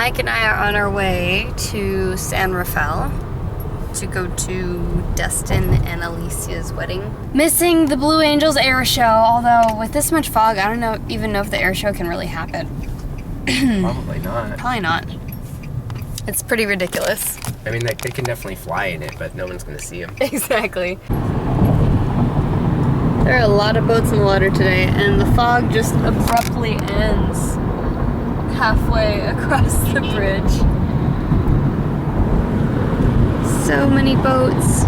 Mike and I are on our way to San Rafael to go to Dustin and Alicia's wedding. Missing the Blue Angels air show, although with this much fog, I don't even know if the air show can really happen. Probably not. Probably not. It's pretty ridiculous. I mean, they can definitely fly in it, but no one's going to see them. Exactly. There are a lot of boats in the water today, and the fog just abruptly ends halfway across the bridge. So many boats.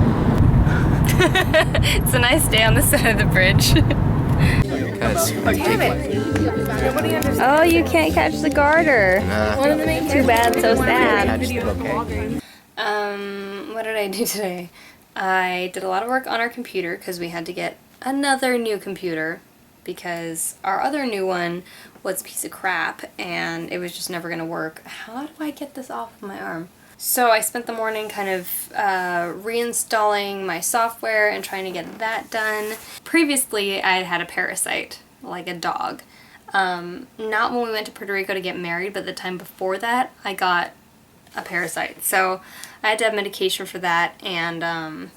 It's a nice day on the side of the bridge. Damn it. Oh, you can't catch the garter. Too bad, so sad. What did I do today? I did a lot of work on our computer because we had to get another new computer because our other new one was a piece of crap and it was just never going to work. How do I get this off of my arm? So I spent the morning kind of reinstalling my software and trying to get that done. Previously, I had had a parasite, like a dog. Not when we went to Puerto Rico to get married, but the time before that, I got a parasite. So I had to have medication for that, and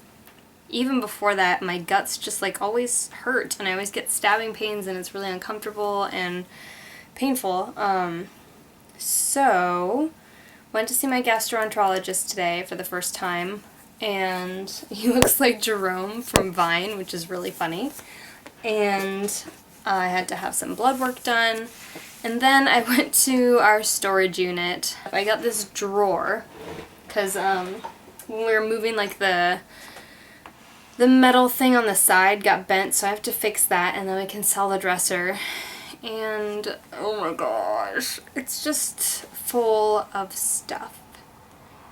even before that, my guts just like always hurt, and I always get stabbing pains, and it's really uncomfortable and painful. So went to see my gastroenterologist today for the first time, and he looks like Jerome from Vine, which is really funny. And I had to have some blood work done, and then I went to our storage unit. I got this drawer because when we were moving, like the metal thing on the side got bent, so I have to fix that, and then we can sell the dresser. And oh my gosh, it's just full of stuff,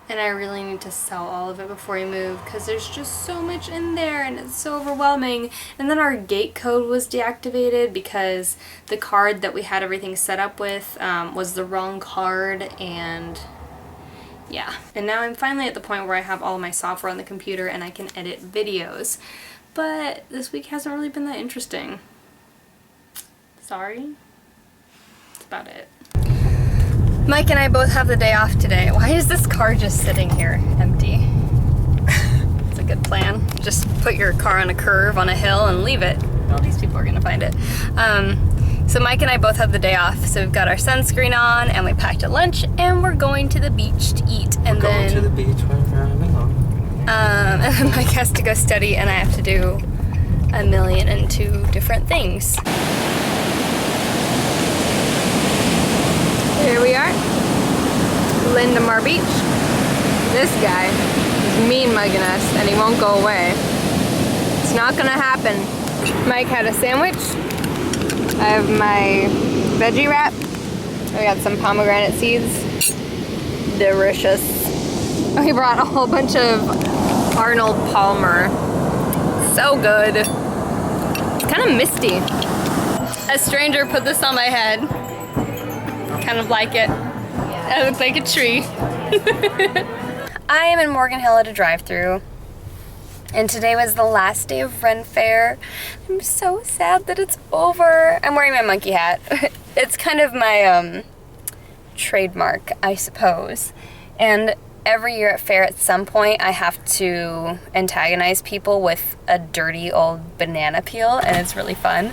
and I really need to sell all of it before we move because there's just so much in there and it's so overwhelming. And then our gate code was deactivated because the card that we had everything set up with was the wrong card, and yeah. And now I'm finally at the point where I have all of my software on the computer and I can edit videos, but this week hasn't really been that interesting. Sorry. That's about it. Mike and I both have the day off today. Why is this car just sitting here empty? It's a good plan. Just put your car on a curve on a hill and leave it. All these people are gonna find it. So Mike and I both have the day off, so we've got our sunscreen on and we packed a lunch and we're going to the beach to eat. And Going to the beach when driving home. And then Mike has to go study and I have to do 1,002 different things. Here we are, Lindamar Beach. This guy is mean mugging us and he won't go away. It's not gonna happen. Mike had a sandwich. I have my veggie wrap. We got some pomegranate seeds. Delicious. We brought a whole bunch of Arnold Palmer. So good. It's kind of misty. A stranger put this on my head. Kind of like it. I look like a tree. I am in Morgan Hill at a drive-thru, and today was the last day of Ren Fair. I'm so sad that it's over. I'm wearing my monkey hat. It's kind of my trademark, I suppose. And every year at fair, at some point, I have to antagonize people with a dirty old banana peel, and it's really fun.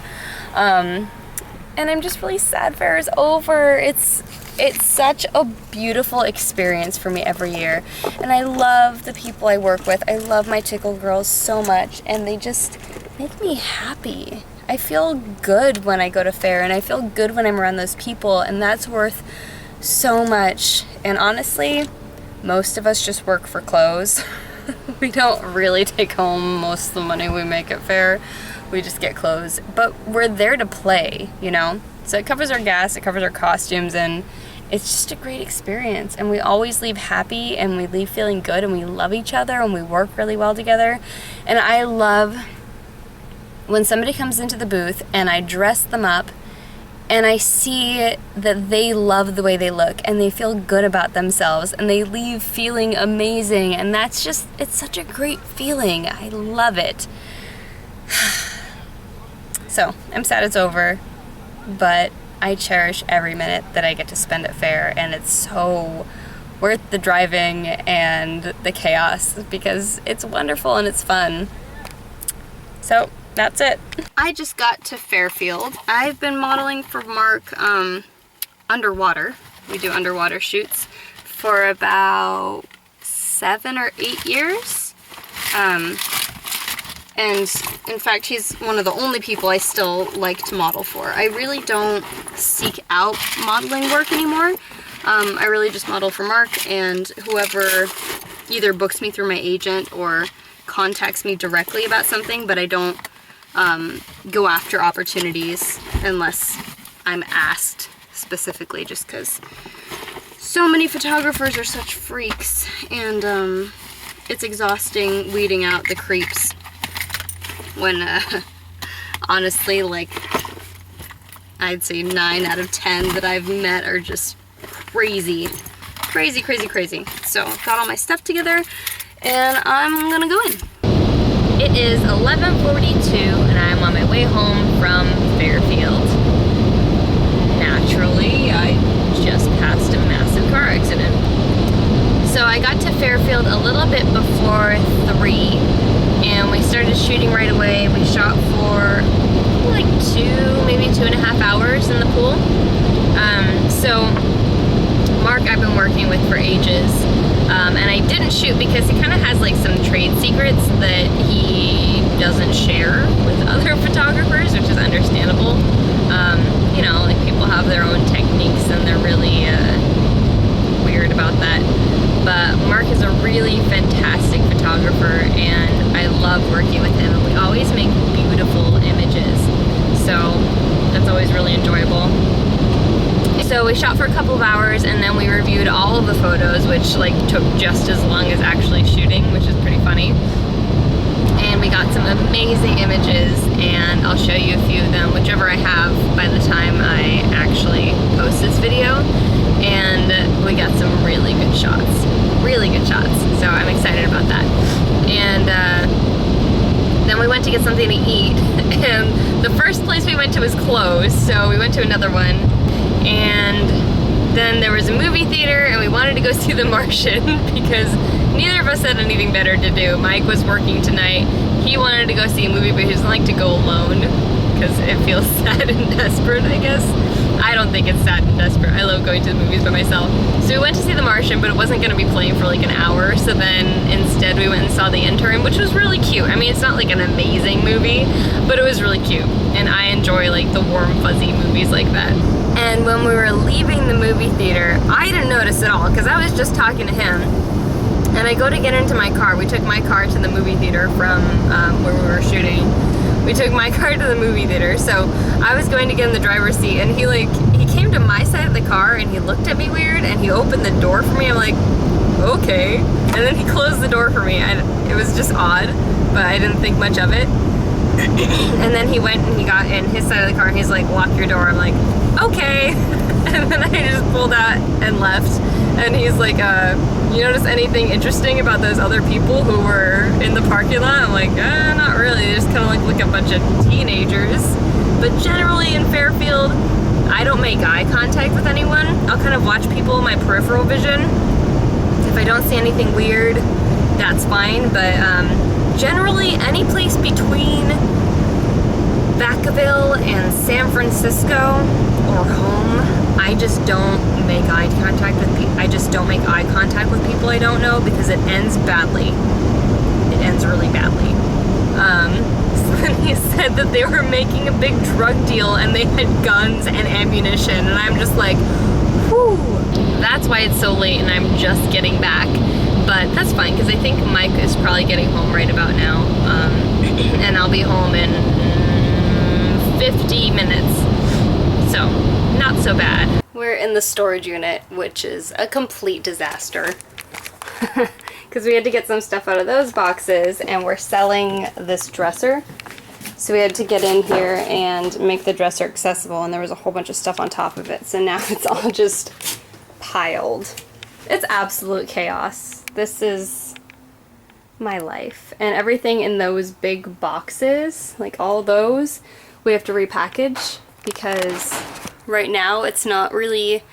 And I'm just really sad fair is over. It's such a beautiful experience for me every year. And I love the people I work with. I love my Tickle girls so much, and they just make me happy. I feel good when I go to fair, and I feel good when I'm around those people, and that's worth so much. And honestly, most of us just work for clothes. We don't really take home most of the money we make at fair. We just get clothes, but we're there to play, you know? So it covers our gas, it covers our costumes, and it's just a great experience. And we always leave happy, and we leave feeling good, and we love each other, and we work really well together. And I love when somebody comes into the booth and I dress them up and I see that they love the way they look and they feel good about themselves and they leave feeling amazing, and that's just, it's such a great feeling. I love it. So I'm sad it's over, but I cherish every minute that I get to spend at fair, and it's so worth the driving and the chaos because it's wonderful and it's fun. So that's it. I just got to Fairfield. I've been modeling for Mark underwater. We do underwater shoots for about 7 or 8 years. And in fact, he's one of the only people I still like to model for. I really don't seek out modeling work anymore. I really just model for Mark, and whoever either books me through my agent or contacts me directly about something, but I don't go after opportunities unless I'm asked specifically, just because so many photographers are such freaks, and it's exhausting weeding out the creeps when honestly, like, I'd say 9 out of 10 that I've met are just crazy. Crazy, crazy, crazy. So I've got all my stuff together and I'm gonna go in. It is 11:42 and I'm on my way home from Fairfield. Naturally, I just passed a massive car accident. So I got to Fairfield a little bit before 3 and we started shooting right away. We shot for like 2, maybe 2.5 hours in the pool. So Mark I've been working with for ages, and I didn't shoot because he kind of has like some trade secrets that he doesn't share with other photographers, which is understandable. You know, like people have their own techniques and they're really weird about that. But Mark is a really fantastic photographer and I love working with him. We always make beautiful images, so that's always really enjoyable. So we shot for a couple of hours and then we reviewed all of the photos, which like took just as long as actually shooting, which is pretty funny. And we got some amazing images and I'll show you a few of them, whichever I have by the time I actually post this video. And we got some really good shots. Really good shots. So I'm excited about that. And then we went to get something to eat. And the first place we went to was closed, so we went to another one. And then there was a movie theater and we wanted to go see The Martian because neither of us had anything better to do. Mike was working tonight. He wanted to go see a movie, but he doesn't like to go alone because it feels sad and desperate, I guess. I don't think it's sad and desperate. I love going to the movies by myself. So we went to see The Martian, but it wasn't going to be playing for like an hour. So then instead we went and saw The Intern, which was really cute. I mean, it's not like an amazing movie, but it was really cute. And I enjoy like the warm, fuzzy movies like that. And when we were leaving the movie theater, I didn't notice at all because I was just talking to him. And I go to get into my car. We took my car to the movie theater from where we were shooting. We took my car to the movie theater, so I was going to get in the driver's seat, and he came to my side of the car, and he looked at me weird, and he opened the door for me. I'm like, okay. And then he closed the door for me. It was just odd, but I didn't think much of it. And then he went and he got in his side of the car, and he's like, lock your door. I'm like, okay. And then I just pulled out and left. And he's like, you notice anything interesting about those other people who were in the parking lot? I'm like, not really. They just kind of like look a bunch of teenagers. But generally in Fairfield, I don't make eye contact with anyone. I'll kind of watch people in my peripheral vision. If I don't see anything weird, that's fine. But generally, any place between Vacaville and San Francisco or home, I just don't make eye contact with people. I just don't make eye contact with people I don't know because it ends badly. It ends really badly. So then he said that they were making a big drug deal and they had guns and ammunition, and I'm just like, whew. That's why it's so late and I'm just getting back. But that's fine because I think Mike is probably getting home right about now. And I'll be home in 50 minutes. So, not so bad. We're in the storage unit, which is a complete disaster. Because we had to get some stuff out of those boxes, and we're selling this dresser. So we had to get in here and make the dresser accessible, and there was a whole bunch of stuff on top of it. So now it's all just piled. It's absolute chaos. This is my life. And everything in those big boxes, like all those, we have to repackage because right now. It's not really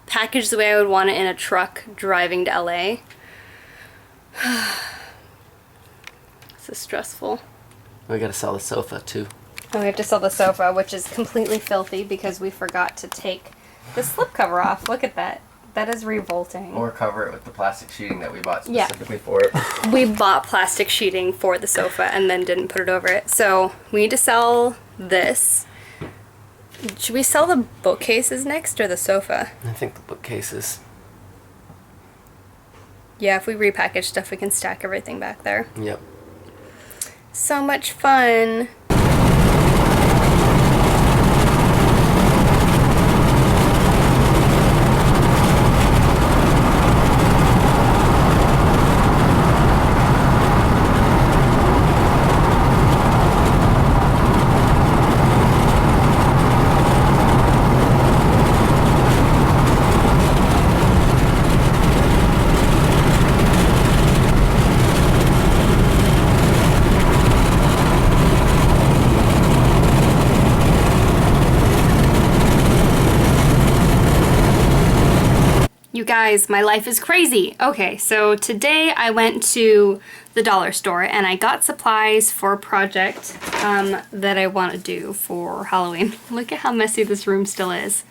packaged the way I would want it in a truck driving to LA. This is stressful. We gotta sell the sofa too. And we have to sell the sofa, which is completely filthy because we forgot to take the slipcover off. Look at that. That is revolting. Or cover it with the plastic sheeting that we bought Yeah. specifically for it. We bought plastic sheeting for the sofa and then didn't put it over it. So we need to sell this. Should we sell the bookcases next or the sofa? I think the bookcases. Yeah, if we repackage stuff, we can stack everything back there. Yep. So much fun. You guys, my life is crazy. Okay, so today I went to the dollar store and I got supplies for a project that I want to do for Halloween. Look at how messy this room still is.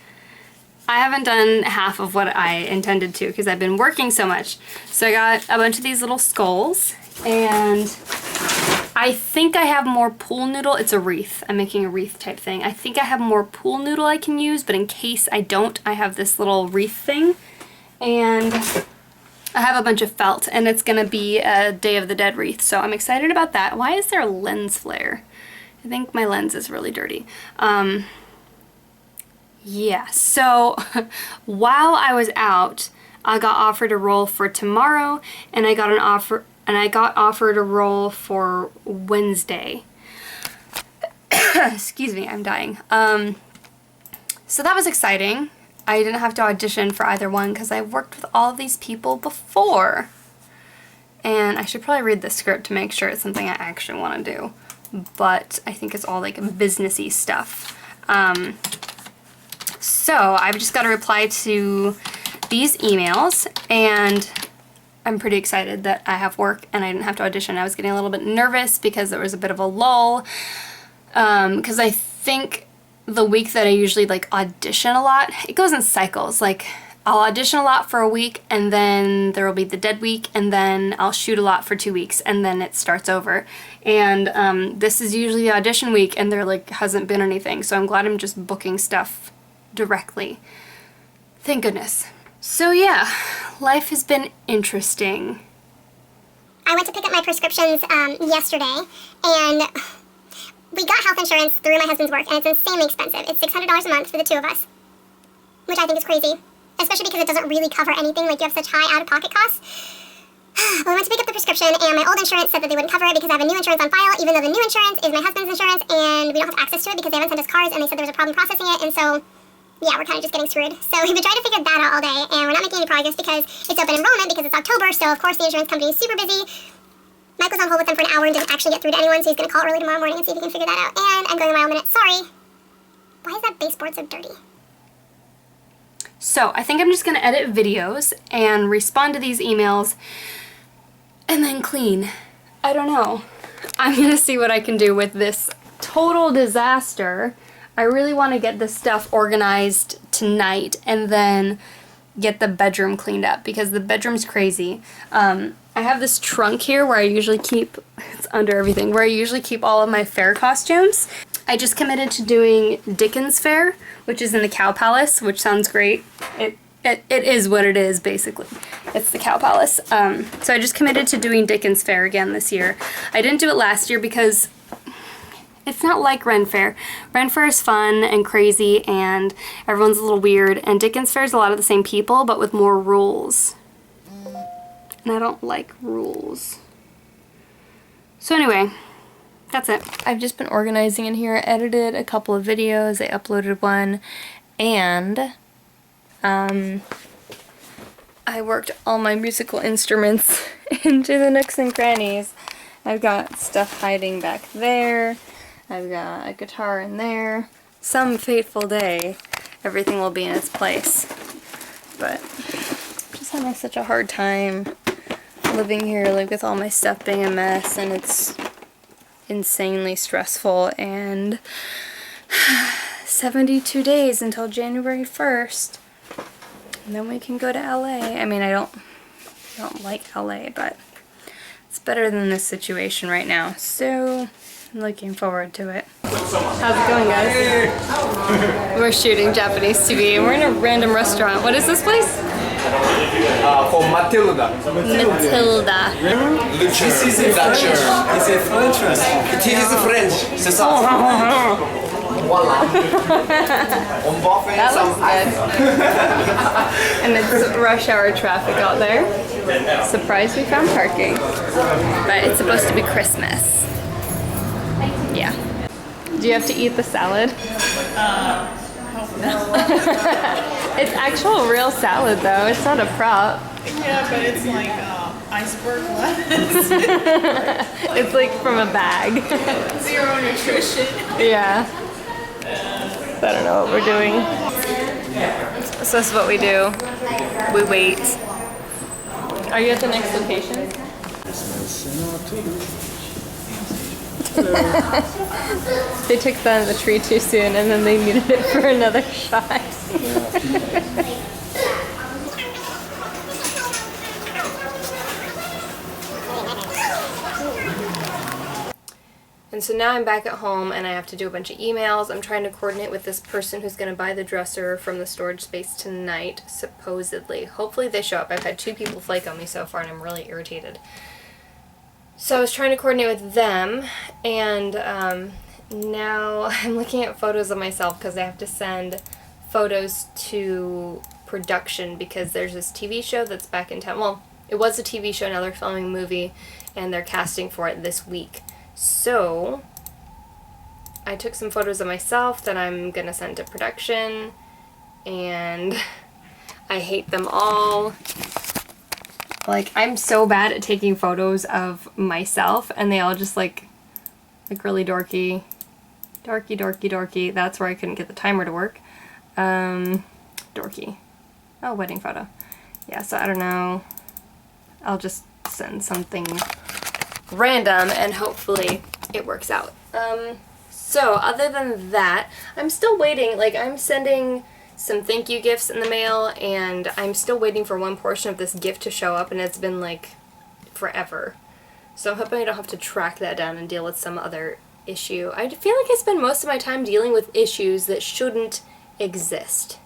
I haven't done half of what I intended to because I've been working so much. So I got a bunch of these little skulls and I think I have more pool noodle. It's a wreath. I'm making a wreath type thing. I think I have more pool noodle I can use, but in case I don't, I have this little wreath thing. And I have a bunch of felt, and it's gonna be a Day of the Dead wreath, so I'm excited about that. Why is there a lens flare? I think my lens is really dirty. Yeah, so while I was out, I got offered a role for tomorrow, and I got offered a role for Wednesday. Excuse me, I'm dying. So that was exciting. I didn't have to audition for either one because I've worked with all of these people before. And I should probably read the script to make sure it's something I actually want to do. But I think it's all like businessy stuff. So I've just got to reply to these emails and I'm pretty excited that I have work and I didn't have to audition. I was getting a little bit nervous because there was a bit of a lull. Because I think the week that I usually like audition a lot, it goes in cycles. Like I'll audition a lot for a week and then there will be the dead week and then I'll shoot a lot for 2 weeks and then it starts over. And this is usually the audition week and there like hasn't been anything. So I'm glad I'm just booking stuff directly. Thank goodness. So yeah, life has been interesting. I went to pick up my prescriptions yesterday and we got health insurance through my husband's work, and it's insanely expensive. It's $600 a month for the two of us, which I think is crazy, especially because it doesn't really cover anything. Like, you have such high out-of-pocket costs. Well, I went to pick up the prescription, and my old insurance said that they wouldn't cover it because I have a new insurance on file, even though the new insurance is my husband's insurance, and we don't have access to it because they haven't sent us cards, and they said there was a problem processing it, and so, yeah, we're kind of just getting screwed. So we've been trying to figure that out all day, and we're not making any progress because it's open enrollment because it's October, so of course the insurance company is super busy. Mike was on hold with them for an hour and didn't actually get through to anyone, so he's going to call early tomorrow morning and see if he can figure that out. And I'm going a mile a minute. Sorry. Why is that baseboard so dirty? So I think I'm just going to edit videos and respond to these emails and then clean. I don't know. I'm going to see what I can do with this total disaster. I really want to get this stuff organized tonight and then get the bedroom cleaned up because the bedroom's crazy. I have this trunk here where I usually keep, it's under everything, where I usually keep all of my fair costumes. I just committed to doing Dickens Fair, which is in the Cow Palace, which sounds great. It is what it is, basically. It's the Cow Palace. So I just committed to doing Dickens Fair again this year. I didn't do it last year because it's not like Ren Fair. Ren Fair is fun and crazy and everyone's a little weird, and Dickens Fair is a lot of the same people but with more rules. And I don't like rules. So anyway, that's it. I've just been organizing in here. I edited a couple of videos, I uploaded one, and I worked all my musical instruments into the nooks and crannies. I've got stuff hiding back there. I've got a guitar in there. Some fateful day. everything will be in its place. But I'm just having such a hard time living here, like with all my stuff being a mess, and it's insanely stressful. And 72 days until January 1st, and then we can go to LA. I mean, I don't like LA, but it's better than this situation right now, so I'm looking forward to it. How's it going, guys? We're shooting Japanese TV and we're in a random restaurant. What is this place? For Matilda. Matilda. This is a Dutch. It's a French restaurant. It is French. C'est ça. Voila. That looks good. And it's rush hour traffic out there. Surprised we found parking. But it's supposed to be Christmas. Yeah. Do you have to eat the salad? It's actual real salad though, it's not a prop. Yeah, but it's like iceberg lettuce. It's like from a bag. Zero nutrition. Yeah. I don't know what we're doing. So this is what we do. We wait. Are you at the next location? They took the tree too soon and then they needed it for another shot. And so now I'm back at home and I have to do a bunch of emails. I'm trying to coordinate with this person who's going to buy the dresser from the storage space tonight, supposedly. Hopefully they show up. I've had 2 people flake on me so far and I'm really irritated. So I was trying to coordinate with them, and now I'm looking at photos of myself because I have to send photos to production because there's this TV show that's back in town. Well, it was a TV show, now they're filming a movie and they're casting for it this week. So I took some photos of myself that I'm gonna send to production, and I hate them all. Like, I'm so bad at taking photos of myself and they all just like really dorky. Dorky. That's where I couldn't get the timer to work. Dorky. Oh, wedding photo. Yeah, so I don't know. I'll just send something random and hopefully it works out. So other than that, I'm still waiting. Like, I'm sending some thank you gifts in the mail and I'm still waiting for one portion of this gift to show up, and it's been like forever. So I'm hoping I don't have to track that down and deal with some other issue. I feel like I spend most of my time dealing with issues that shouldn't exist.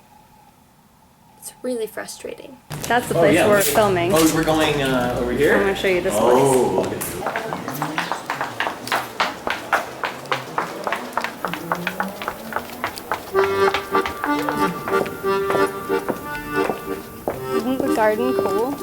It's really frustrating. That's the place we're filming. Oh, we're going over here? I'm going to show you this place. Oh. Isn't the garden cool?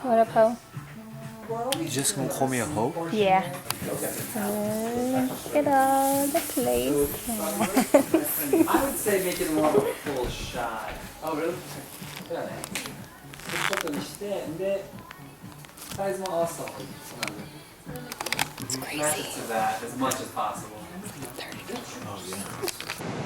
What up, ho? You just gonna call me a hoe? Yeah. Look at all the places. I would say make it more of a full shot. Oh, really? Yeah. ちょっとにして、で、サイズも合わせた方がいい。そうなんで。It's crazy. To that as much as possible. 30 minutes. Oh, yeah.